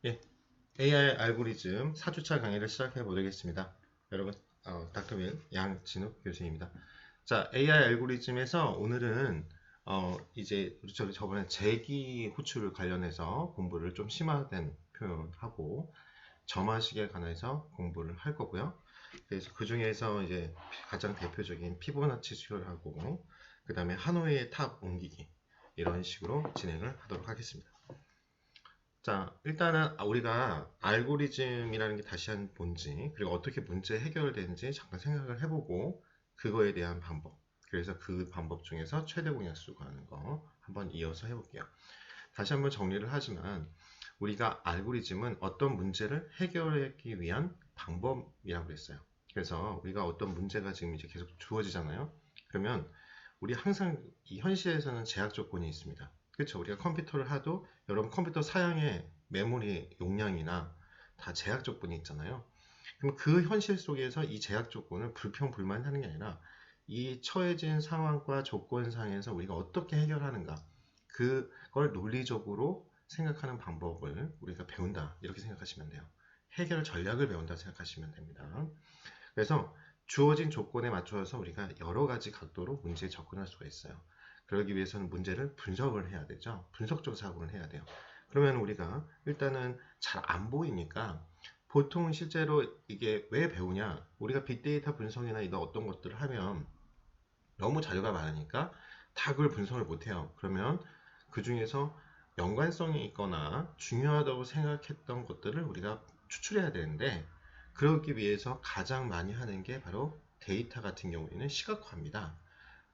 예, AI 알고리즘 4주차 강의를 시작해 보겠습니다. 여러분, 닥터윌 양진욱 교수입니다. 자, AI 알고리즘에서 오늘은 이제 우리 저번에 재기 호출 관련해서 공부를 좀 심화된 표현하고 점화식에 관해서 공부를 할 거고요. 그래서 그 중에서 이제 가장 대표적인 피보나치 수열하고 그 다음에 하노이의 탑 옮기기 이런 식으로 진행을 하도록 하겠습니다. 자, 일단은 우리가 알고리즘이라는 게 다시 한 뭔지, 그리고 어떻게 문제 해결되는지 잠깐 생각을 해보고, 그거에 대한 방법, 그래서 그 방법 중에서 최대 공약수 구하는 거 한번 이어서 해볼게요. 다시 한번 정리를 하지만, 우리가 알고리즘은 어떤 문제를 해결하기 위한 방법이라고 했어요. 그래서 우리가 어떤 문제가 지금 이제 계속 주어지잖아요. 그러면 우리 항상 이 현실에서는 제약 조건이 있습니다. 그렇죠? 우리가 컴퓨터를 하도 여러분 컴퓨터 사양의 메모리 용량이나 다 제약 조건이 있잖아요. 그럼 그 현실 속에서 이 제약 조건을 불평불만하는 게 아니라 이 처해진 상황과 조건상에서 우리가 어떻게 해결하는가 그걸 논리적으로 생각하는 방법을 우리가 배운다 이렇게 생각하시면 돼요. 해결 전략을 배운다 생각하시면 됩니다. 그래서 주어진 조건에 맞춰서 우리가 여러 가지 각도로 문제에 접근할 수가 있어요. 그러기 위해서는 문제를 분석을 해야 되죠. 분석적 사고를 해야 돼요. 그러면 우리가 일단은 잘 안 보이니까 보통 실제로 이게 왜 배우냐? 우리가 빅데이터 분석이나 이런 어떤 것들을 하면 너무 자료가 많으니까 다 그걸 분석을 못해요. 그러면 그 중에서 연관성이 있거나 중요하다고 생각했던 것들을 우리가 추출해야 되는데 그러기 위해서 가장 많이 하는 게 바로 데이터 같은 경우에는 시각화입니다.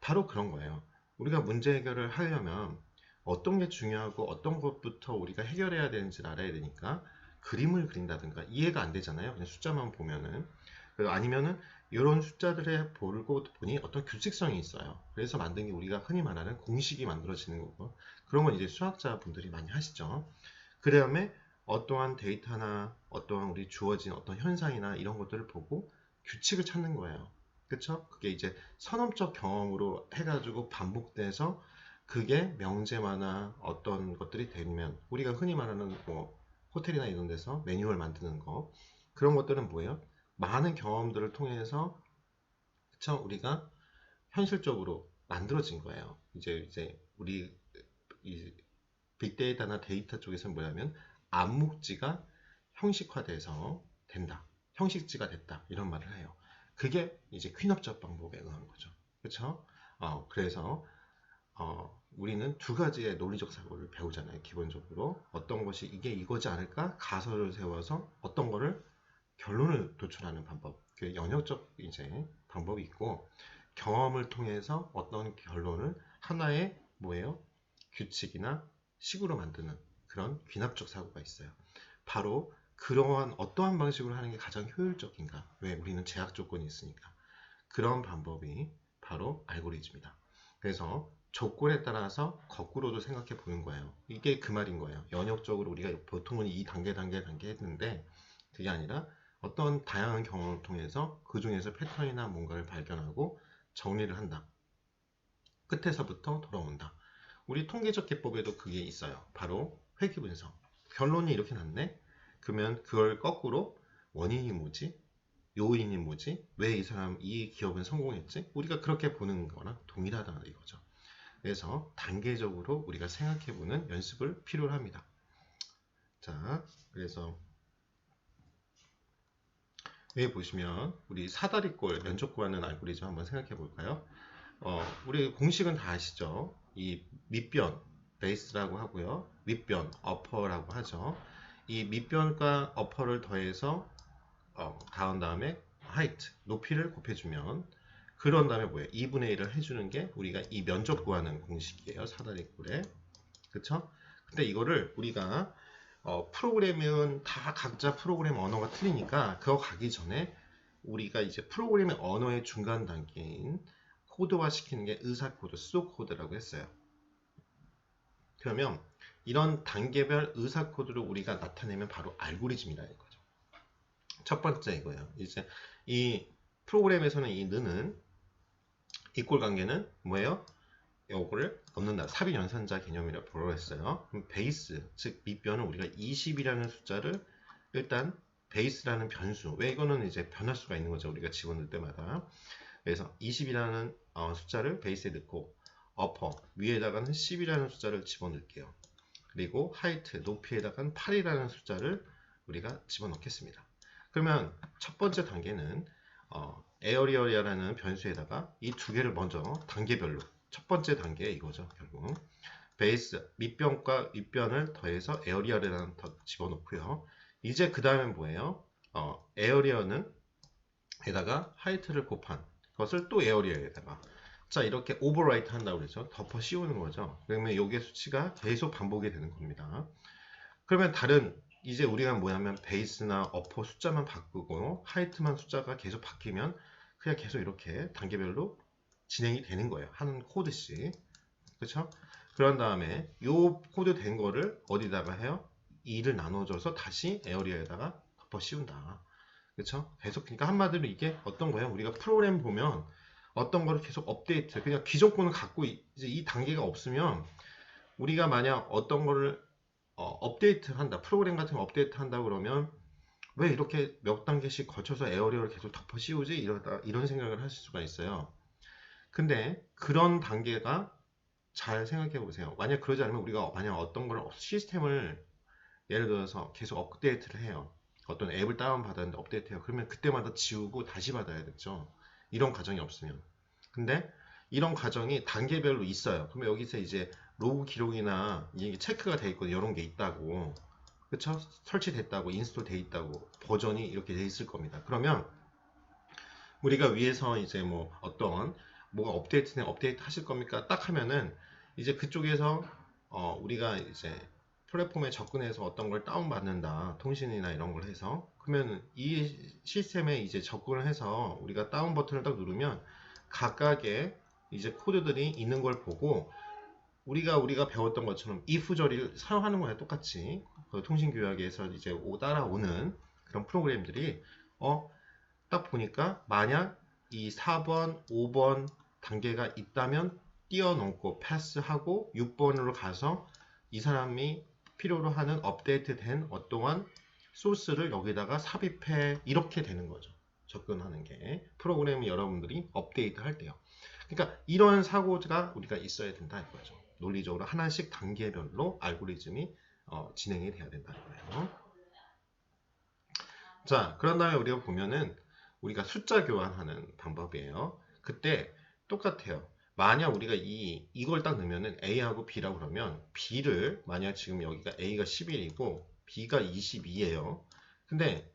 바로 그런 거예요. 우리가 문제 해결을 하려면 어떤 게 중요하고 어떤 것부터 우리가 해결해야 되는지를 알아야 되니까 그림을 그린다든가 이해가 안 되잖아요. 그냥 숫자만 보면은. 아니면은 이런 숫자들을 보고 보니 어떤 규칙성이 있어요. 그래서 만든 게 우리가 흔히 말하는 공식이 만들어지는 거고 그런 건 이제 수학자분들이 많이 하시죠. 그 다음에 어떠한 데이터나 어떠한 우리 주어진 어떤 현상이나 이런 것들을 보고 규칙을 찾는 거예요. 그쵸? 그게 이제 선험적 경험으로 해가지고 반복돼서 그게 명제화나 어떤 것들이 되면 우리가 흔히 말하는 뭐 호텔이나 이런 데서 매뉴얼 만드는 거 그런 것들은 뭐예요? 많은 경험들을 통해서 그쵸? 우리가 현실적으로 만들어진 거예요. 이제 우리 이 빅데이터나 데이터 쪽에서는 뭐냐면 암묵지가 형식화돼서 된다. 형식지가 됐다. 이런 말을 해요. 그게 이제 퀸업적 방법에 의한 거죠. 그렇죠? 그래서 우리는 두 가지의 논리적 사고를 배우잖아요. 기본적으로 어떤 것이 이게 이거지 않을까? 가설을 세워서 어떤 거를 결론을 도출하는 방법. 그 영역적 이제 방법이 있고 경험을 통해서 어떤 결론을 하나의 뭐예요? 규칙이나 식으로 만드는 그런 귀납적 사고가 있어요. 바로 그러한 어떠한 방식으로 하는 게 가장 효율적인가? 왜? 우리는 제약 조건이 있으니까. 그런 방법이 바로 알고리즘이다. 그래서 조건에 따라서 거꾸로도 생각해 보는 거예요. 이게 그 말인 거예요. 연역적으로 우리가 보통은 이 단계 했는데 그게 아니라 어떤 다양한 경험을 통해서 그 중에서 패턴이나 뭔가를 발견하고 정리를 한다. 끝에서부터 돌아온다. 우리 통계적 기법에도 그게 있어요. 바로 회귀 분석. 결론이 이렇게 났네? 그러면 그걸 거꾸로 원인이 뭐지? 요인이 뭐지? 왜 이 사람, 이 기업은 성공했지? 우리가 그렇게 보는 거랑 동일하다 이거죠. 그래서 단계적으로 우리가 생각해보는 연습을 필요로 합니다. 자, 그래서 여기 보시면 우리 사다리꼴 면접 구하는 알고리즘 한번 생각해 볼까요? 우리 공식은 다 아시죠? 이 밑변, 베이스라고 하고요. 윗변, 어퍼라고 하죠. 이 밑변과 어퍼를 더해서 다운 다음에 하이트, 높이를 곱해주면 그런 다음에 뭐예요? 2분의 1을 해주는 게 우리가 이 면적 구하는 공식이에요. 사다리꼴에. 그쵸? 근데 이거를 우리가 프로그램은 다 각자 프로그램 언어가 틀리니까 그거 가기 전에 우리가 이제 프로그램의 언어의 중간 단계인 코드화 시키는 게 의사 코드, 수도 코드라고 했어요. 그러면 이런 단계별 의사 코드를 우리가 나타내면 바로 알고리즘이라는 거죠. 첫 번째 이거예요. 이제 이 프로그램에서는 이 는은 이꼴 관계는 뭐예요? 요거를 넣는다. 삽입 연산자 개념이라고 부르겠어요. 그럼 베이스, 즉 밑변은 우리가 20이라는 숫자를 일단 베이스라는 변수, 왜 이거는 이제 변할 수가 있는 거죠. 우리가 집어넣을 때마다. 그래서 20이라는 숫자를 베이스에 넣고 어퍼, 위에다가는 10이라는 숫자를 집어넣을게요. 그리고 하이트, 높이에다가는 8이라는 숫자를 우리가 집어넣겠습니다. 그러면 첫 번째 단계는 에어리어라는 변수에다가 이 두 개를 먼저 단계별로 첫 번째 단계 이거죠. 결국 베이스 밑변과 윗변을 더해서 에어리어라는 더 집어넣고요. 이제 그 다음에 뭐예요? 에어리어는 에다가 하이트를 곱한 것을 또 에어리어에다가 자 이렇게 오버라이트 한다고 그러죠. 덮어 씌우는 거죠. 그러면 요게 수치가 계속 반복이 되는 겁니다. 그러면 다른 이제 우리가 뭐냐면 베이스나 어퍼 숫자만 바꾸고 하이트만 숫자가 계속 바뀌면 그냥 계속 이렇게 단계별로 진행이 되는 거예요. 한 코드씩. 그렇죠? 그런 다음에 요 코드 된 거를 어디다가 해요? 2를 나눠줘서 다시 에어리어에다가 덮어 씌운다. 그렇죠? 계속 그러니까 한마디로 이게 어떤 거예요? 우리가 프로그램 보면 어떤 거를 계속 업데이트 그냥 기존 거는 갖고 이제 이 단계가 없으면 우리가 만약 어떤 거를 업데이트 한다. 프로그램 같은 거 업데이트 한다 그러면 왜 이렇게 몇 단계씩 거쳐서 에어리어를 계속 덮어 씌우지? 이런 생각을 하실 수가 있어요. 근데 그런 단계가 잘 생각해 보세요. 만약 그러지 않으면 우리가 만약 어떤 걸 시스템을 예를 들어서 계속 업데이트를 해요. 어떤 앱을 다운받았는데 업데이트해요. 그러면 그때마다 지우고 다시 받아야 되죠. 이런 과정이 없으면. 근데 이런 과정이 단계별로 있어요. 그러면 여기서 이제 로그 기록이나 이게 체크가 돼 있고 이런 게 있다고. 그쵸? 설치됐다고, 인스톨 돼 있다고, 버전이 이렇게 돼 있을 겁니다. 그러면 우리가 위에서 이제 뭐 어떤 뭐가 업데이트 하실 겁니까? 딱 하면은 이제 그쪽에서 우리가 이제 플랫폼에 접근해서 어떤 걸 다운받는다. 통신이나 이런 걸 해서. 그러면 이 시스템에 이제 접근을 해서 우리가 다운 버튼을 딱 누르면 각각의 이제 코드들이 있는 걸 보고 우리가 배웠던 것처럼 if 조리를 사용하는 거야 똑같이. 그 통신규약에서 이제 따라오는 그런 프로그램들이 딱 보니까 만약 이 4번, 5번 단계가 있다면 띄워놓고 패스하고 6번으로 가서 이 사람이 필요로 하는 업데이트된 어떠한 소스를 여기다가 삽입해 이렇게 되는 거죠. 접근하는 게 프로그램이 여러분들이 업데이트 할 때요. 그러니까 이런 사고가 우리가 있어야 된다 이거죠. 논리적으로 하나씩 단계별로 알고리즘이 진행이 돼야 된다는 거예요. 자, 그런 다음에 우리가 보면은 우리가 숫자 교환하는 방법이에요. 그때 똑같아요. 만약 우리가 이걸 딱 넣으면은 A하고 B라고 그러면 B를 만약 지금 여기가 A가 11이고 B가 22예요. 근데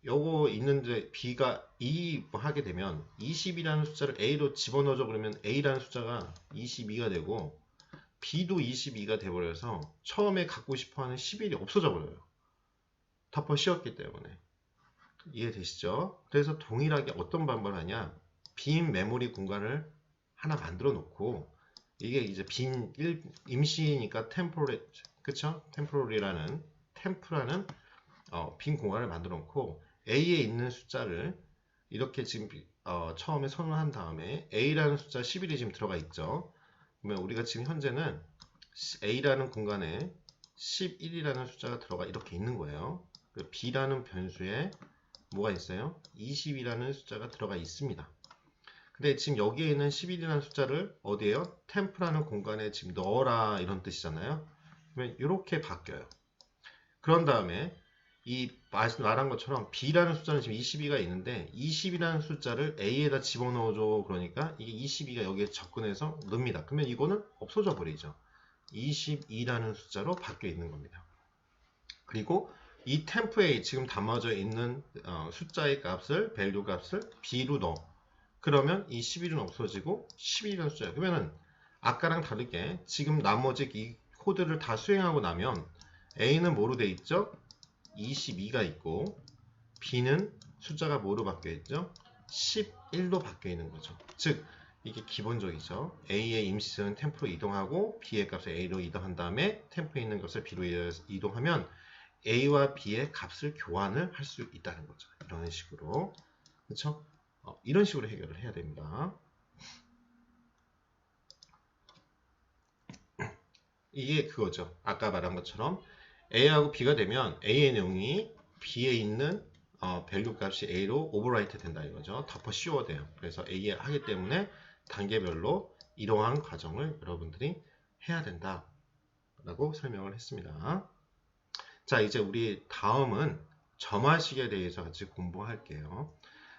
요거 있는데 B가 2 하게 되면 20이라는 숫자를 A로 집어넣어줘 그러면 A라는 숫자가 22가 되고 B도 22가 돼버려서 처음에 갖고 싶어하는 11이 없어져 버려요. 덮어 씌웠기 때문에. 이해되시죠? 그래서 동일하게 어떤 방법을 하냐? 빈 메모리 공간을 하나 만들어 놓고 이게 이제 임시니까 템포리 그쵸? 템프라는 빈 공간을 만들어 놓고 A에 있는 숫자를 이렇게 지금 처음에 선언한 다음에 A라는 숫자 11이 지금 들어가 있죠. 그러면 우리가 지금 현재는 A라는 공간에 11이라는 숫자가 들어가 이렇게 있는 거예요. B라는 변수에 뭐가 있어요? 20이라는 숫자가 들어가 있습니다. 근데 지금 여기에 있는 11이라는 숫자를 어디에요? 템프라는 공간에 지금 넣어라 이런 뜻이잖아요. 그러면 이렇게 바뀌어요. 그런 다음에 이 말한 것처럼 B라는 숫자는 지금 22가 있는데 20이라는 숫자를 A에다 집어넣어줘 그러니까 이게 22가 여기에 접근해서 넣습니다. 그러면 이거는 없어져 버리죠. 22라는 숫자로 바뀌어 있는 겁니다. 그리고 이 템프에 지금 담아져 있는 숫자의 값을 밸류 값을 B로 넣어. 그러면 이 11은 없어지고 11이라는 숫자예요. 그러면은 아까랑 다르게 지금 나머지 이 코드를 다 수행하고 나면 A는 뭐로 돼 있죠? 22가 있고 B는 숫자가 뭐로 바뀌어 있죠? 11로 바뀌어 있는 거죠. 즉 이게 기본적이죠. A의 임시는 템프로 이동하고 B의 값을 A로 이동한 다음에 템프에 있는 것을 B로 이동하면 A와 B의 값을 교환을 할 수 있다는 거죠. 이런 식으로. 그렇죠? 이런 식으로 해결을 해야 됩니다. 이게 그거죠. 아까 말한 것처럼 A하고 B가 되면 A의 내용이 B에 있는 밸류 값이 A로 오버라이트 된다 이거죠. 덮어 씌워돼요. 그래서 A에 하기 때문에 단계별로 이러한 과정을 여러분들이 해야 된다 라고 설명을 했습니다. 자, 이제 우리 다음은 점화식에 대해서 같이 공부할게요.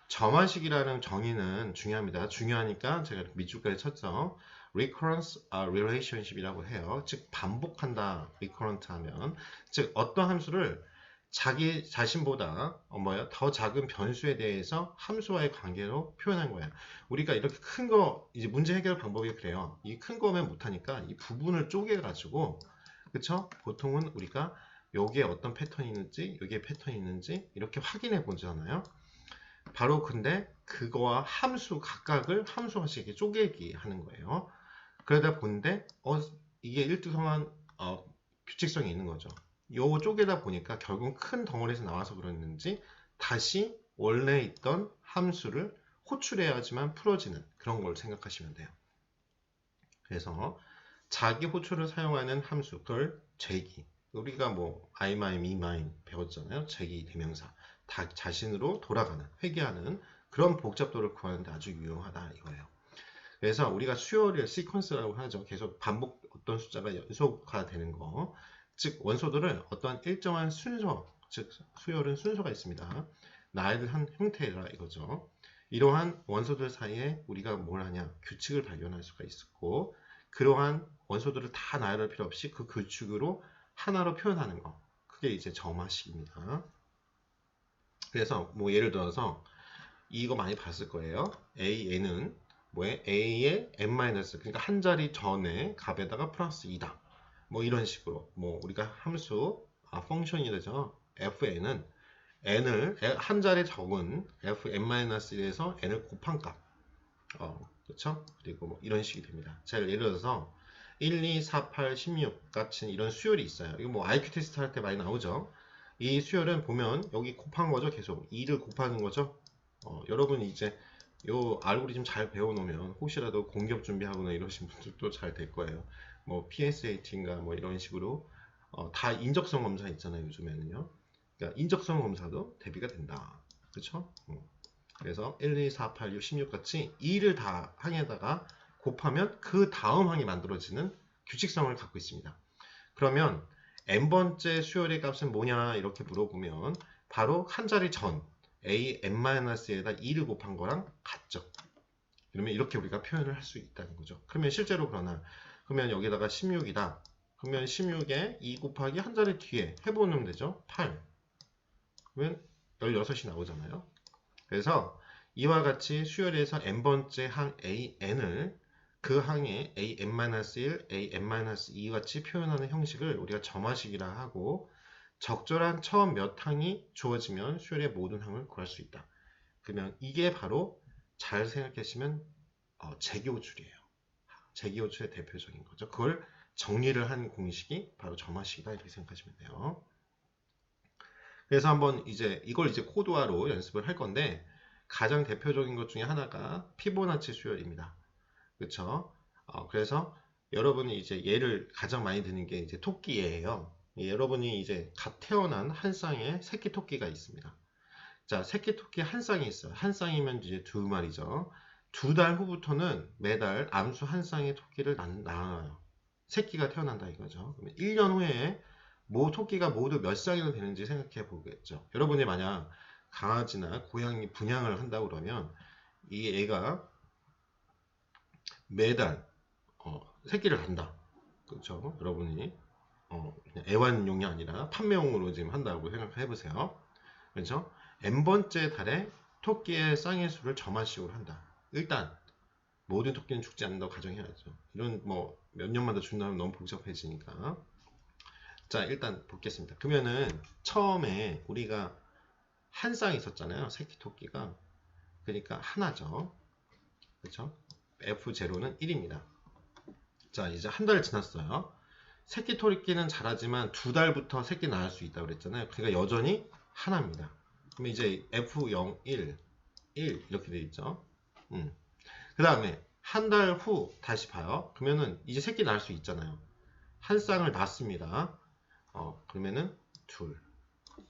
점화식이라는 정의는 중요합니다. 중요하니까 제가 밑줄까지 쳤죠. recurrence relationship이라고 해요. 즉 반복한다. recurrent 하면 즉 어떤 함수를 자기 자신보다 더 작은 변수에 대해서 함수와의 관계로 표현한 거예요. 우리가 이렇게 큰 거 이제 문제 해결 방법이 그래요. 이 큰 거면 못하니까 이 부분을 쪼개 가지고 그쵸? 보통은 우리가 여기에 어떤 패턴이 있는지 여기에 패턴이 있는지 이렇게 확인해 보잖아요. 바로 근데 그거와 함수 각각을 함수같이 이렇게 쪼개기 하는 거예요. 그러다 보는데 이게 일정한 규칙성이 있는 거죠. 요 쪼개다 보니까 결국 큰 덩어리에서 나와서 그랬는지 다시 원래 있던 함수를 호출해야지만 풀어지는 그런 걸 생각하시면 돼요. 그래서 자기 호출을 사용하는 함수, 그걸 제기. 우리가 뭐 I-, me-, 배웠잖아요. 제기 대명사. 다 자신으로 돌아가는, 회귀하는 그런 복잡도를 구하는데 아주 유용하다 이거예요. 그래서 우리가 수열을 시퀀스라고 하죠. 계속 반복 어떤 숫자가 연속화되는 거. 즉 원소들을 어떤 일정한 순서, 즉 수열은 순서가 있습니다. 나열을 한 형태라 이거죠. 이러한 원소들 사이에 우리가 뭘 하냐? 규칙을 발견할 수가 있었고 그러한 원소들을 다 나열할 필요 없이 그 규칙으로 하나로 표현하는 거. 그게 이제 점화식입니다. 그래서 뭐 예를 들어서 이거 많이 봤을 거예요. AN은 뭐에 A의 n- 그러니까 한 자리 전에 값에다가 플러스 2다. 뭐 이런 식으로 뭐 우리가 함수 펑션이 되죠. fn은 n을 한 자리 적은 fn-1에서 n을 곱한 값. 그렇죠? 그리고 뭐 이런 식이 됩니다. 자, 예를 들어서 1, 2, 4, 8, 16 같은 이런 수열이 있어요. 이거 뭐 IQ 테스트 할 때 많이 나오죠. 이 수열은 보면 여기 곱한 거죠. 계속 2를 곱하는 거죠. 여러분이 이제 요 알고리즘 잘 배워놓으면 혹시라도 공격 준비하거나 이러신 분들도 잘 될 거예요. 뭐 PSAT인가 뭐 이런 식으로 다 인적성 검사 있잖아요. 요즘에는요. 그러니까 인적성 검사도 대비가 된다. 그렇죠? 그래서 1, 2, 4, 8, 6, 16 같이 2를 다 항에다가 곱하면 그 다음 항이 만들어지는 규칙성을 갖고 있습니다. 그러면 n번째 수열의 값은 뭐냐 이렇게 물어보면 바로 한 자리 전 a n-에다 2를 곱한 거랑 같죠. 그러면 이렇게 우리가 표현을 할 수 있다는 거죠. 그러면 실제로 그러면 여기다가 16이다. 그러면 16에 2 곱하기 한 자리 뒤에 해보면 되죠. 8. 그러면 16이 나오잖아요. 그래서 이와 같이 수열에서 n번째 항 an을 그 항에 an-1, an-2 같이 표현하는 형식을 우리가 점화식이라 하고 적절한 처음 몇 항이 주어지면 수열의 모든 항을 구할 수 있다. 그러면 이게 바로 잘 생각하시면 재기호출이에요. 재기호출의 대표적인 거죠. 그걸 정리를 한 공식이 바로 점화식이다 이렇게 생각하시면 돼요. 그래서 한번 이걸 코드화로 연습을 할 건데 가장 대표적인 것 중에 하나가 피보나치 수열입니다. 그렇죠? 그래서 여러분이 예를 가장 많이 드는 게 토끼예요. 여러분이 갓 태어난 한 쌍의 새끼 토끼가 있습니다. 자, 새끼 토끼 한 쌍이 있어요. 한 쌍이면 두 마리죠. 2달 후부터는 매달 암수 한 쌍의 토끼를 낳아요. 새끼가 태어난다 이거죠. 그러면 1년 후에 토끼가 모두 몇 쌍이나 되는지 생각해 보겠죠. 여러분이 만약 강아지나 고양이 분양을 한다고 그러면 이 애가 매달 새끼를 간다. 그렇죠? 여러분이 그냥 애완용이 아니라 판매용으로 지금 한다고 생각해 보세요. 그렇죠? n번째 달에 토끼의 쌍의 수를 점화식으로 한다. 일단 모든 토끼는 죽지 않는다고 가정해야죠. 이런 몇 년만 더 준다면 너무 복잡해지니까. 자, 일단 보겠습니다. 그러면은 처음에 우리가 한 쌍이 있었잖아요. 새끼 토끼가. 그러니까 하나죠. 그렇죠? F0는 1입니다. 자, 이제 한 달 지났어요. 새끼 토끼는 자라지만 2달부터 새끼 낳을 수 있다고 그랬잖아요. 그러니까 여전히 하나입니다. 그럼 이제 F0, 1, 1 이렇게 되어 있죠. 그 다음에 한 달 후 다시 봐요. 그러면은 이제 새끼 낳을 수 있잖아요. 한 쌍을 놨습니다. 그러면은 둘.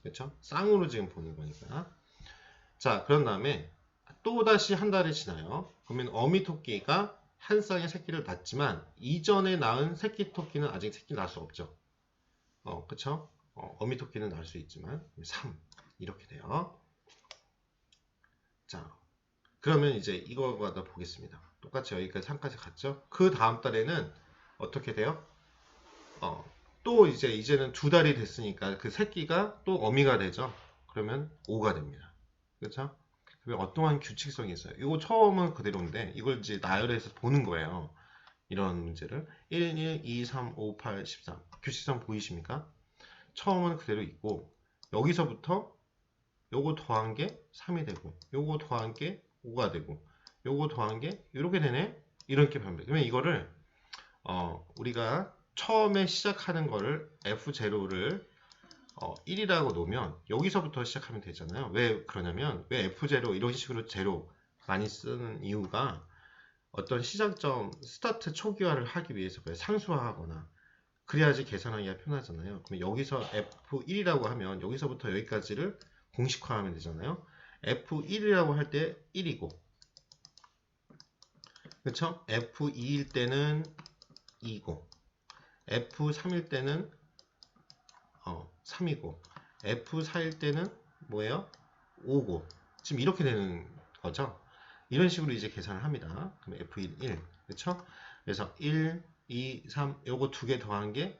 그렇죠? 쌍으로 지금 보는 거니까. 자, 그런 다음에 또다시 한 달이 지나요. 그러면 어미토끼가 한 쌍의 새끼를 낳지만 이전에 낳은 새끼 토끼는 아직 새끼를 낳을 수 없죠. 그쵸? 어미토끼는 낳을 수 있지만 3 이렇게 돼요. 자, 그러면 이제 이거 갖다 보겠습니다. 똑같이 여기까지 3까지 갔죠? 그 다음 달에는 어떻게 돼요? 또 이제는 두 달이 됐으니까 그 새끼가 또 어미가 되죠? 그러면 5가 됩니다. 그렇죠? 어떠한 규칙성이 있어요. 이거 처음은 그대로인데 이걸 이제 나열해서 보는 거예요. 이런 문제를 1, 1, 2, 3, 5, 8, 13 규칙성 보이십니까? 처음은 그대로 있고 여기서부터 요거 더한 게 3이 되고 요거 더한 게 5가 되고 요거 더한 게 이렇게 되네? 이렇게 변해. 그러면 이거를 우리가 처음에 시작하는 거를 F0를 1이라고 놓으면 여기서부터 시작하면 되잖아요. 왜 그러냐면 왜 F0 이런 식으로 제로 많이 쓰는 이유가 어떤 시작점 스타트 초기화를 하기 위해서 그래요. 상수화하거나 그래야지 계산하기가 편하잖아요. 그럼 여기서 F1이라고 하면 여기서부터 여기까지를 공식화하면 되잖아요. F1이라고 할 때 1이고 그렇죠? F2일 때는 2고 F3일 때는 3이고 F4일 때는 뭐예요? 5고 지금 이렇게 되는 거죠. 이런 식으로 이제 계산을 합니다. 그럼 F1, 1 그렇죠? 그래서 1, 2, 3 요거 두 개 더한 게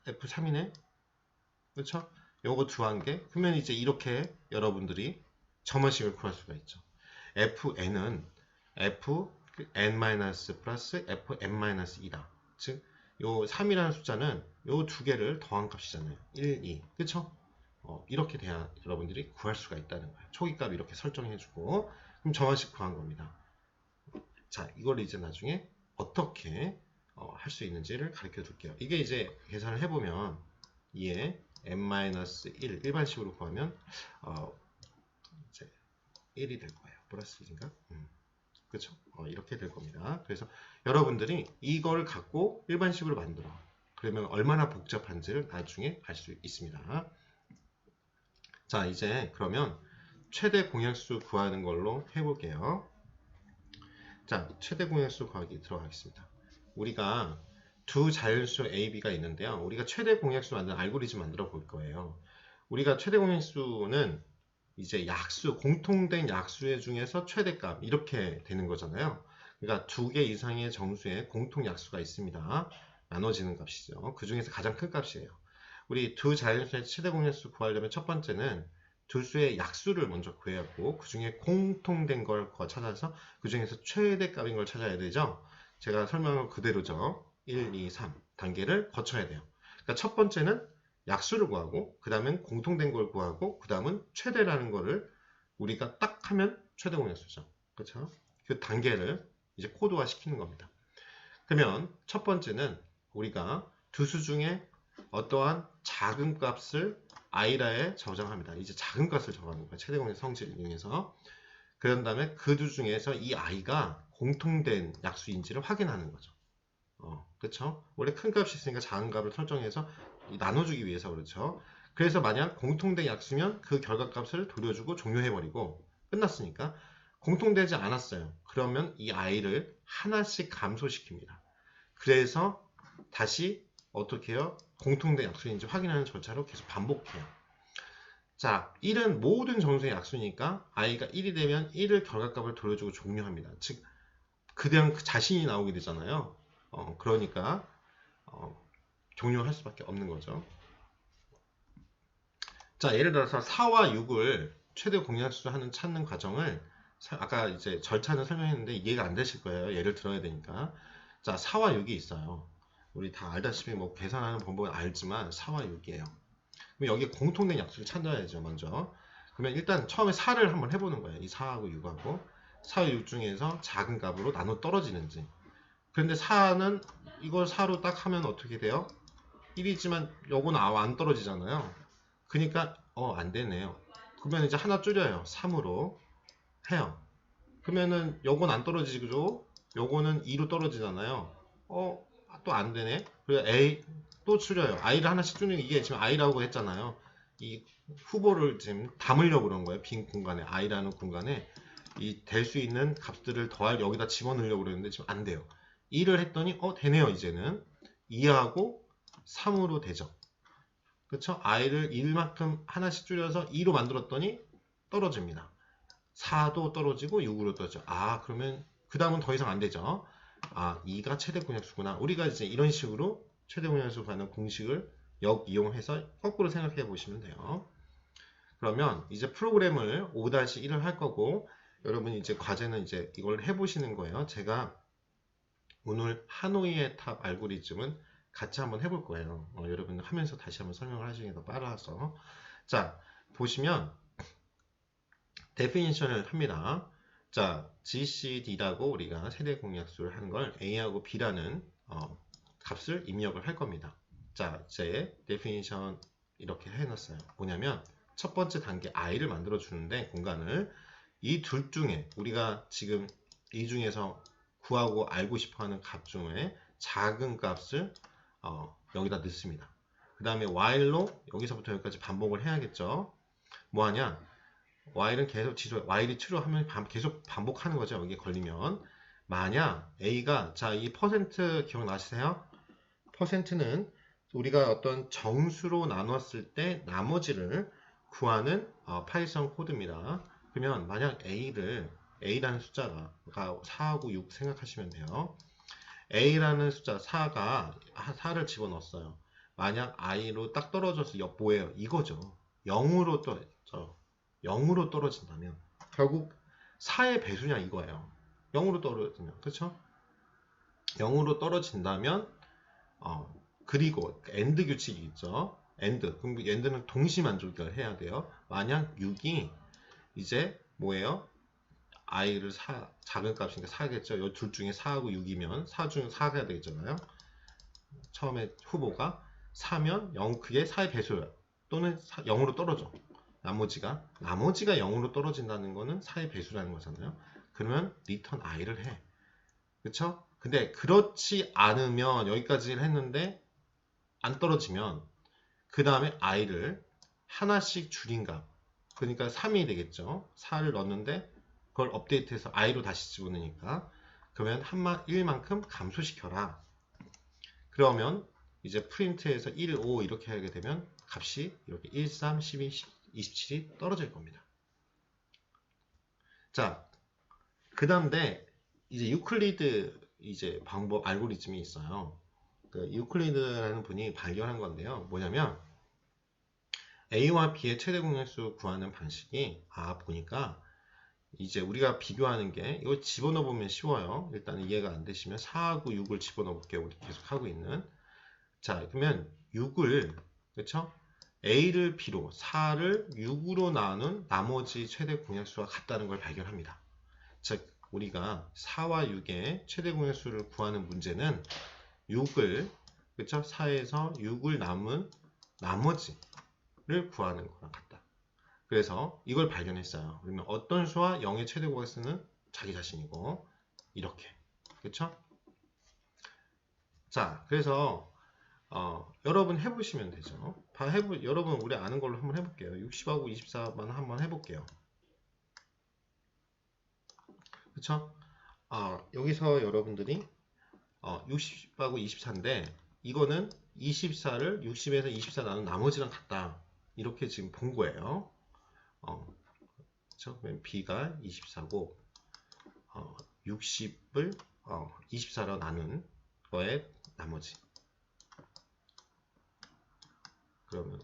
F3이네 그렇죠? 요거 더한 게 그러면 이제 이렇게 여러분들이 점원식을 구할 수가 있죠. Fn은 Fn- 플러스 Fn-2다. 즉 요 3이라는 숫자는 요 두 개를 더한 값이잖아요. 1, 2. 그쵸? 이렇게 돼야 여러분들이 구할 수가 있다는 거예요. 초기값 이렇게 설정해주고 그럼 정한식 구한 겁니다. 자, 이걸 이제 나중에 어떻게 할 수 있는지를 가르쳐 줄게요. 이게 이제 계산을 해보면 2에 n-1 일반식으로 구하면 이제 1이 될 거예요. 플러스 1인가? 그쵸? 이렇게 될 겁니다. 그래서 여러분들이 이걸 갖고 일반식으로 만들어. 그러면 얼마나 복잡한지를 나중에 알 수 있습니다. 자, 이제 그러면 최대 공약수 구하는 걸로 해볼게요. 자, 최대 공약수 구하기 들어가겠습니다. 우리가 두 자연수 A, B가 있는데요. 우리가 최대 공약수 만드는 알고리즘 만들어 볼 거예요. 우리가 최대 공약수는 이제 약수, 공통된 약수의 중에서 최대값 이렇게 되는 거잖아요. 그러니까 두 개 이상의 정수에 공통 약수가 있습니다. 나눠지는 값이죠. 그 중에서 가장 큰 값이에요. 우리 두 자연수의 최대 공약수 구하려면 첫 번째는 두 수의 약수를 먼저 구해야 하고 그 중에 공통된 걸 찾아서 그 중에서 최대값인 걸 찾아야 되죠. 제가 설명한 그대로죠. 1, 2, 3 단계를 거쳐야 돼요. 그러니까 첫 번째는 약수를 구하고 그 다음엔 공통된 걸 구하고 그 다음은 최대라는 거를 우리가 딱 하면 최대 공약수죠. 그렇죠? 그 단계를 이제 코드화 시키는 겁니다. 그러면 첫 번째는 우리가 두 수 중에 어떠한 작은 값을 i라에 저장합니다. 이제 작은 값을 정하는 거예요. 최대 공약 성질을 이용해서. 그런 다음에 그 두 중에서 이 i가 공통된 약수인지를 확인하는 거죠. 그렇죠? 원래 큰 값이 있으니까 작은 값을 설정해서 나눠주기 위해서 그렇죠. 그래서 만약 공통된 약수면 그 결과값을 돌려주고 종료해버리고 끝났으니까 공통되지 않았어요. 그러면 이 i를 하나씩 감소시킵니다. 그래서 다시 어떻게 해요? 공통된 약수인지 확인하는 절차로 계속 반복해요. 자, 1은 모든 정수의 약수니까 i가 1이 되면 1을 결과값을 돌려주고 종료합니다. 즉 그냥 자신이 나오게 되잖아요. 그러니까 종료할 수밖에 없는 거죠. 자, 예를 들어서 4와 6을 최대 공약수 찾는 과정을 아까 이제 절차는 설명했는데 이해가 안 되실 거예요. 예를 들어야 되니까. 자, 4와 6이 있어요. 우리 다 알다시피 뭐 계산하는 방법은 알지만 4와 6이에요. 그럼 여기 공통된 약수를 찾아야죠, 먼저. 그러면 일단 처음에 4를 한번 해보는 거예요. 이 4하고 6하고 4와 6 중에서 작은 값으로 나눠 떨어지는지. 그런데 4는 이걸 4로 딱 하면 어떻게 돼요? 1이지만 요거는 안 떨어지잖아요. 그러니까 안 되네요. 그러면 이제 하나 줄여요. 3으로 해요. 그러면은 요건 안 떨어지죠? 요거는 2로 떨어지잖아요. 또 안 되네. 그리고 A 또 줄여요. I를 하나씩 줄이는 게 이게 지금 I라고 했잖아요. 이 후보를 지금 담으려고 그런 거예요. 빈 공간에 I라는 공간에 이 될 수 있는 값들을 더할 여기다 집어넣으려고 그랬는데 지금 안 돼요. 2를 했더니 되네요. 이제는 2하고 3으로 되죠. 그쵸? I를 1만큼 하나씩 줄여서 2로 만들었더니 떨어집니다. 4도 떨어지고 6으로 떨어져. 그러면 그 다음은 더 이상 안 되죠. 2가 최대 공약수구나. 우리가 이제 이런 식으로 최대 공약수 가는 공식을 이용해서 거꾸로 생각해 보시면 돼요. 그러면 이제 프로그램을 5-1을 할 거고, 여러분이 이제 과제는 이제 이걸 해보시는 거예요. 제가 오늘 하노이의 탑 알고리즘은 같이 한번 해볼 거예요. 여러분 하면서 다시 한번 설명을 하시는 게 더 빨라서. 자, 보시면 definition을 합니다. 자, GCD라고 우리가 세대 공약수를 하는 걸 A하고 B라는 값을 입력을 할 겁니다. 자, 이제 definition 이렇게 해놨어요. 뭐냐면 첫 번째 단계 I를 만들어 주는데 공간을 이 둘 중에 우리가 지금 이 중에서 구하고 알고 싶어하는 값 중에 작은 값을 여기다 넣습니다. 그 다음에 while로 여기서부터 여기까지 반복을 해야겠죠. 뭐하냐? while은 계속 while이 true 하면 계속 반복하는 거죠. 여기에 걸리면 만약 a가 이 퍼센트 기억나시세요? 퍼센트는 우리가 어떤 정수로 나눴을 때 나머지를 구하는 파이썬 코드입니다. 그러면 만약 a라는 숫자가 4하고 6 생각하시면 돼요. a라는 숫자 4를 집어넣었어요. 만약 i로 딱 떨어져서 뭐예요? 이거죠. 0으로 떨어진다면 결국 4의 배수냐 이거예요. 0으로 떨어지면 그렇죠? 0으로 떨어진다면 그리고 AND 규칙이 있죠. 그럼 AND는 동시 만족을 해야 돼요. 만약 6이 이제 뭐예요? i를 작은 값이니까 4겠죠. 이 둘 중에 4하고 6이면 4 중 4가 되잖아요. 처음에 후보가 4면 0 그게 4의 배수예요. 또는 0으로 떨어져. 나머지가 0으로 떨어진다는 거는 4의 배수라는 거잖아요. 그러면 return i를 해. 그쵸? 근데 그렇지 않으면 여기까지 했는데 안 떨어지면 그 다음에 i를 하나씩 줄인 값. 그러니까 3이 되겠죠. 4를 넣었는데 그걸 업데이트해서 i로 다시 집어넣으니까 그러면 1만큼 감소시켜라. 그러면 이제 프린트에서 1, 5 이렇게 하게 되면 값이 이렇게 1, 3, 12, 27이 떨어질 겁니다. 자, 그 다음에 이제 유클리드 이제 방법 알고리즘이 있어요. 그 유클리드라는 분이 발견한 건데요. 뭐냐면 A와 B의 최대 공약수 구하는 방식이 보니까 이제 우리가 비교하는 게 이거 집어넣어 보면 쉬워요. 일단 이해가 안 되시면 4하고 6을 집어넣어 볼게요. 우리 계속 하고 있는. 자, 그러면 6을 그렇죠? A를 B로 4를 6으로 나눈 나머지 최대 공약수와 같다는 걸 발견합니다. 즉 우리가 4와 6의 최대 공약수를 구하는 문제는 6을 그렇죠? 4에서 6을 남은 나머지를 구하는 거랑 같다. 그래서 이걸 발견했어요. 그러면 어떤 수와 0의 최대 공약수는 자기 자신이고 이렇게 그렇죠? 자, 그래서 여러분 해보시면 되죠. 여러분 우리 아는 걸로 한번 해볼게요. 60하고 24만 한번 해볼게요. 그쵸? 여기서 여러분들이 60하고 24인데 이거는 24를 60에서 24 나눈 나머지랑 같다. 이렇게 지금 본 거예요. 그쵸? 그러면 B가 24고 60을 24로 나눈 거에 나머지. 그러면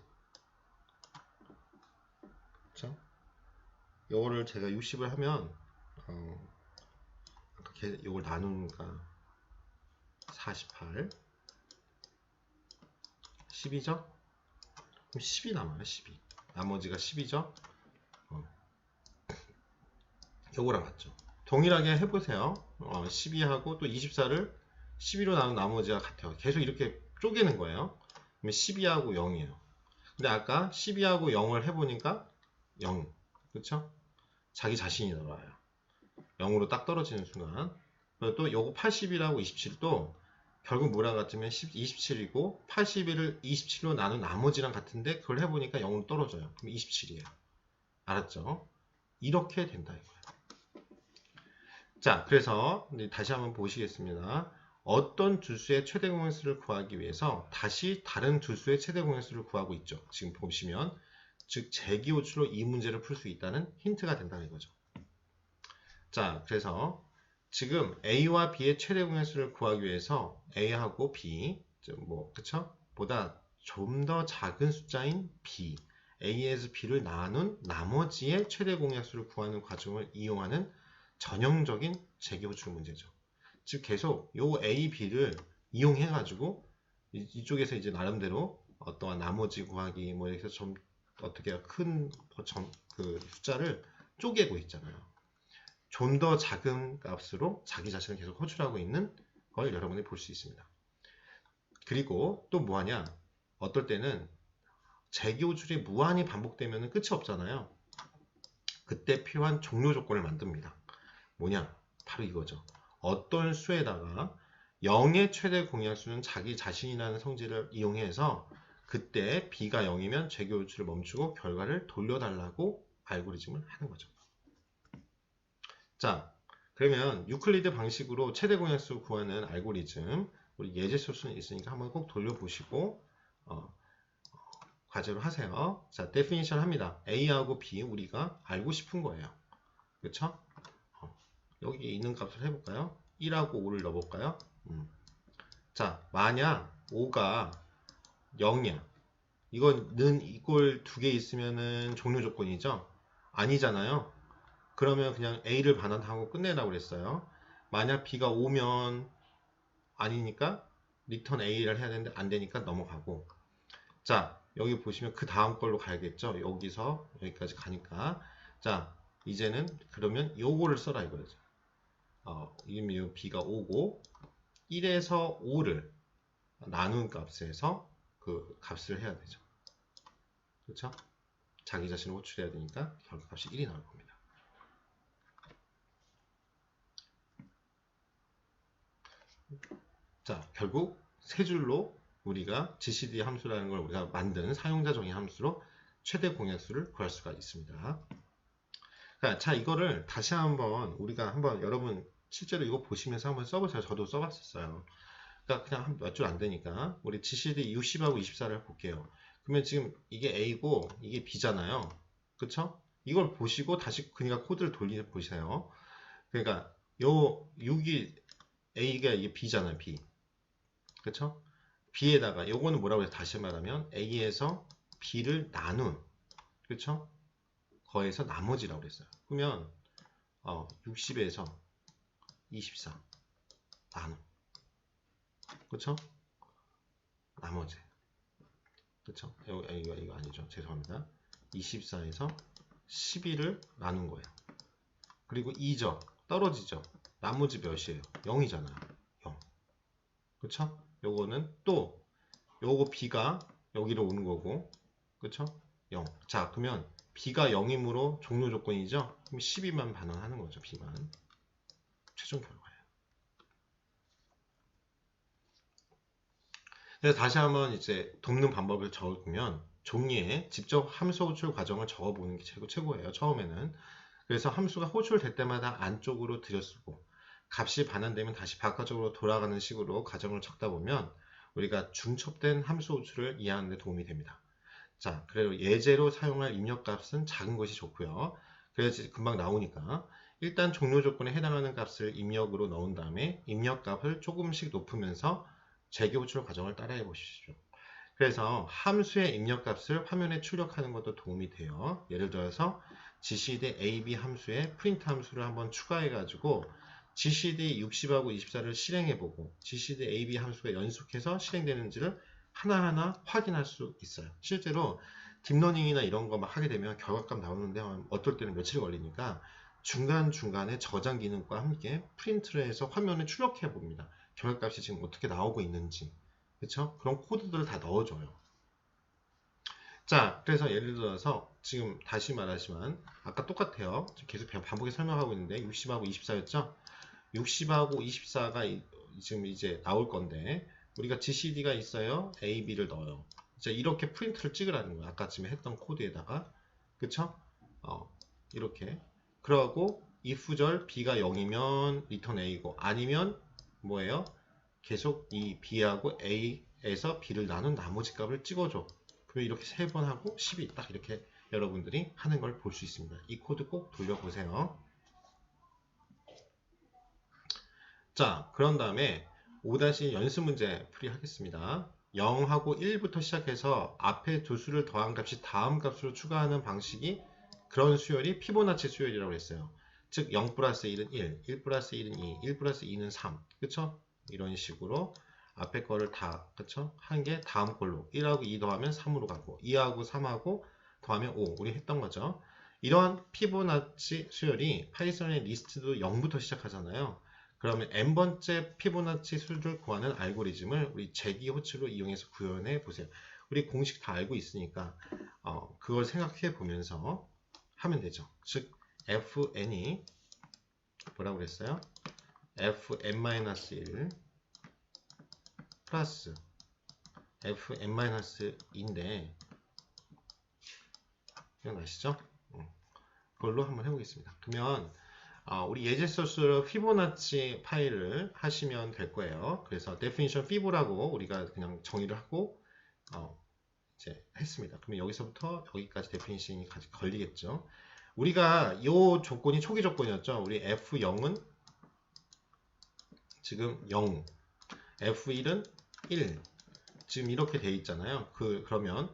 그쵸? 요거를 제가 60을 하면 요걸 나누니까 48 12죠? 그럼 10이 남아요. 12 나머지가 10이죠? 요거랑 같죠. 동일하게 해보세요. 12하고 또 24를 12로 나눈 나머지가 같아요. 계속 이렇게 쪼개는 거예요. 그러면 12하고 0이에요. 근데 아까 12하고 0을 해보니까 0 그쵸? 자기 자신이 나와요. 0으로 딱 떨어지는 순간. 또 요거 80이라고 27도 결국 뭐랑 같으면 27이고 81을 27로 나눈 나머지랑 같은데 그걸 해보니까 0으로 떨어져요. 그럼 27이에요. 알았죠? 이렇게 된다 이거예요. 자, 그래서 다시 한번 보시겠습니다. 어떤 두수의 최대 공약수를 구하기 위해서 다시 다른 두수의 최대 공약수를 구하고 있죠. 지금 보시면 즉 재기호출로 이 문제를 풀 수 있다는 힌트가 된다는 이거죠. 자, 그래서 지금 A와 B의 최대 공약수를 구하기 위해서 A하고 B, 그쵸? 보다 좀 더 작은 숫자인 B, A에서 B를 나눈 나머지의 최대 공약수를 구하는 과정을 이용하는 전형적인 재기호출 문제죠. 즉 계속 요 A, B를 이용해가지고 이쪽에서 이제 나름대로 어떠한 나머지 구하기 뭐 이렇게 해서 좀 어떻게 큰 그 숫자를 쪼개고 있잖아요. 좀 더 작은 값으로 자기 자신을 계속 호출하고 있는 걸 여러분이 볼 수 있습니다. 그리고 또 뭐하냐? 어떨 때는 재기호출이 무한히 반복되면 끝이 없잖아요. 그때 필요한 종료 조건을 만듭니다. 뭐냐? 바로 이거죠. 어떤 수에다가 0의 최대 공약수는 자기 자신이라는 성질을 이용해서 그때 B가 0이면 재기호출을 멈추고 결과를 돌려달라고 알고리즘을 하는 거죠. 자, 그러면 유클리드 방식으로 최대 공약수 구하는 알고리즘 우리 예제 소스는 있으니까 한번 꼭 돌려보시고 과제로 하세요. 자, 데피니션 합니다. A하고 B 우리가 알고 싶은 거예요. 그렇죠? 여기 있는 값을 해볼까요? 1하고 5를 넣어볼까요? 자, 만약 5가 0이야. 이건 는 이꼴 2개 있으면은 종료 조건이죠? 아니잖아요. 그러면 그냥 A를 반환하고 끝내라고 그랬어요. 만약 B가 5면 아니니까 리턴 A를 해야 되는데 안 되니까 넘어가고. 자, 여기 보시면 그 다음 걸로 가야겠죠? 여기서 여기까지 가니까. 자, 이제는 그러면 요거를 써라 이거죠. 이게 B가 5고 1에서 5를 나눈 값에서 그 값을 해야 되죠. 그렇죠? 자기 자신을 호출해야 되니까 결과값이 1이 나올 겁니다. 자, 결국 세 줄로 우리가 GCD 함수라는 걸 우리가 만든 사용자 정의 함수로 최대 공약수를 구할 수가 있습니다. 자, 이거를 다시 한번 우리가 한번 여러분 실제로 이거 보시면서 한번 써보세요. 저도 써봤었어요. 그러니까 그냥 몇 줄 안 되니까 우리 GCD 60하고 24를 볼게요. 그러면 지금 이게 A고 이게 B잖아요. 그쵸? 이걸 보시고 다시 그러니까 코드를 돌려 보세요. 그러니까 요 6이 A가 이게 B잖아요. B. 그쵸? B에다가 요거는 뭐라고 해서 다시 말하면 A에서 B를 나눈 그쵸? 거에서 나머지라고 그랬어요. 그러면 60에서 24 나눔 그쵸? 나머지 그쵸? 이거 아니죠. 죄송합니다. 24에서 12를 나눈 거예요. 그리고 2죠. 떨어지죠. 나머지 몇이에요? 0이잖아요. 0 그쵸? 요거는 또 요거 B가 여기로 오는 거고 그쵸? 0 자 그러면 B가 0이므로 종료 조건이죠? 그럼 12만 반환하는 거죠. B만 최종 결과예요. 그래서 다시 한번 이제 돕는 방법을 적으면 종이에 직접 함수 호출 과정을 적어보는 게 최고예요. 처음에는. 그래서 함수가 호출될 때마다 안쪽으로 들여쓰고 값이 반환되면 다시 바깥쪽으로 돌아가는 식으로 과정을 적다 보면 우리가 중첩된 함수 호출을 이해하는 데 도움이 됩니다. 자, 그리고 예제로 사용할 입력값은 작은 것이 좋고요. 그래야지 금방 나오니까 일단 종료 조건에 해당하는 값을 입력으로 넣은 다음에 입력값을 조금씩 높이면서 재기호출 과정을 따라해 보십시오. 그래서 함수의 입력값을 화면에 출력하는 것도 도움이 돼요. 예를 들어서 GCD AB 함수에 프린트 함수를 한번 추가해 가지고 GCD 60하고 24를 실행해 보고 GCD AB 함수가 연속해서 실행되는지를 하나하나 확인할 수 있어요. 실제로 딥러닝이나 이런 거 막 하게 되면 결과값 나오는데 어떨 때는 며칠 걸리니까 중간중간에 저장 기능과 함께 프린트를 해서 화면에 출력해 봅니다. 결과값이 지금 어떻게 나오고 있는지 그쵸? 그런 코드들을 다 넣어줘요. 자, 그래서 예를 들어서 지금 다시 말하지만 아까 똑같아요. 지금 계속 반복해서 설명하고 있는데 60하고 24였죠? 60하고 24가 지금 이제 나올 건데 우리가 GCD가 있어요. A, B를 넣어요. 이제 이렇게 프린트를 찍으라는 거예요. 아까 지금 했던 코드에다가. 그쵸? 이렇게. 그러고 if절 B가 0이면 return A고 아니면 뭐예요? 계속 이 B하고 A에서 B를 나눈 나머지 값을 찍어줘. 그러면 이렇게 3번 하고 10이 딱 이렇게 여러분들이 하는 걸 볼 수 있습니다. 이 코드 꼭 돌려보세요. 자, 그런 다음에 5- 연습 문제 풀이하겠습니다. 0하고 1부터 시작해서 앞에 두 수를 더한 값이 다음 값으로 추가하는 방식이 그런 수열이 피보나치 수열이라고 했어요. 즉 0 플러스 1은 1, 1 플러스 1은 2, 1 플러스 2는 3. 그쵸? 이런 식으로 앞에 거를 다 그쵸? 한 게 다음 걸로 1하고 2 더하면 3으로 가고 2하고 3하고 더하면 5. 우리 했던 거죠. 이러한 피보나치 수열이 파이썬의 리스트도 0부터 시작하잖아요. 그러면 n번째 피보나치 수를 구하는 알고리즘을 우리 제기 호출로 이용해서 구현해 보세요. 우리 공식 다 알고 있으니까 그걸 생각해 보면서 하면 되죠. 즉 fn이 뭐라고 그랬어요? fn-1 플러스 fn-2인데 기억나시죠? 그걸로 한번 해보겠습니다. 그러면 우리 예제 소스로 피보나치 파일을 하시면 될 거예요. 그래서 definition fibo라고 우리가 그냥 정의를 하고 이제 했습니다. 그러면 여기서부터 여기까지 definition이 걸리겠죠. 우리가 이 조건이 초기 조건이었죠. 우리 F0은 지금 0, F1은 1 지금 이렇게 돼 있잖아요. 그러면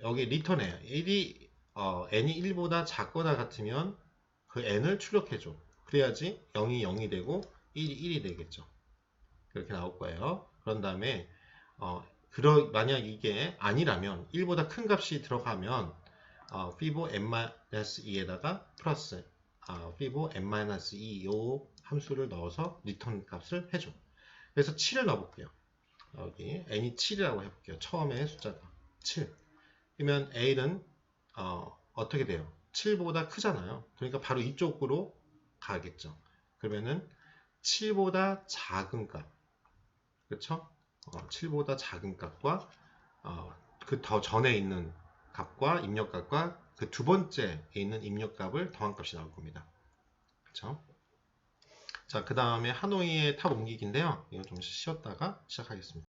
여기 return에 n이 1보다 작거나 같으면 그 n을 출력해줘. 그래야지 0이 0이 되고 1이 1이 되겠죠. 그렇게 나올 거예요. 그런 다음에 만약 이게 아니라면 1보다 큰 값이 들어가면 fibo n-2에다가 플러스 fibo n-2 요 함수를 넣어서 리턴 값을 해줘. 그래서 7을 넣어볼게요. 여기 n이 7이라고 해볼게요. 처음에 숫자가 7. 그러면 a는 어떻게 돼요? 7보다 크잖아요. 그러니까 바로 이쪽으로 가겠죠. 그러면은 7보다 작은 값, 그렇죠? 7보다 작은 값과 그 더 전에 있는 값과 입력값과 그 두 번째에 있는 입력값을 더한 값이 나올 겁니다. 그렇죠? 자, 그 다음에 하노이의 탑 옮기기인데요. 이거 좀 쉬었다가 시작하겠습니다.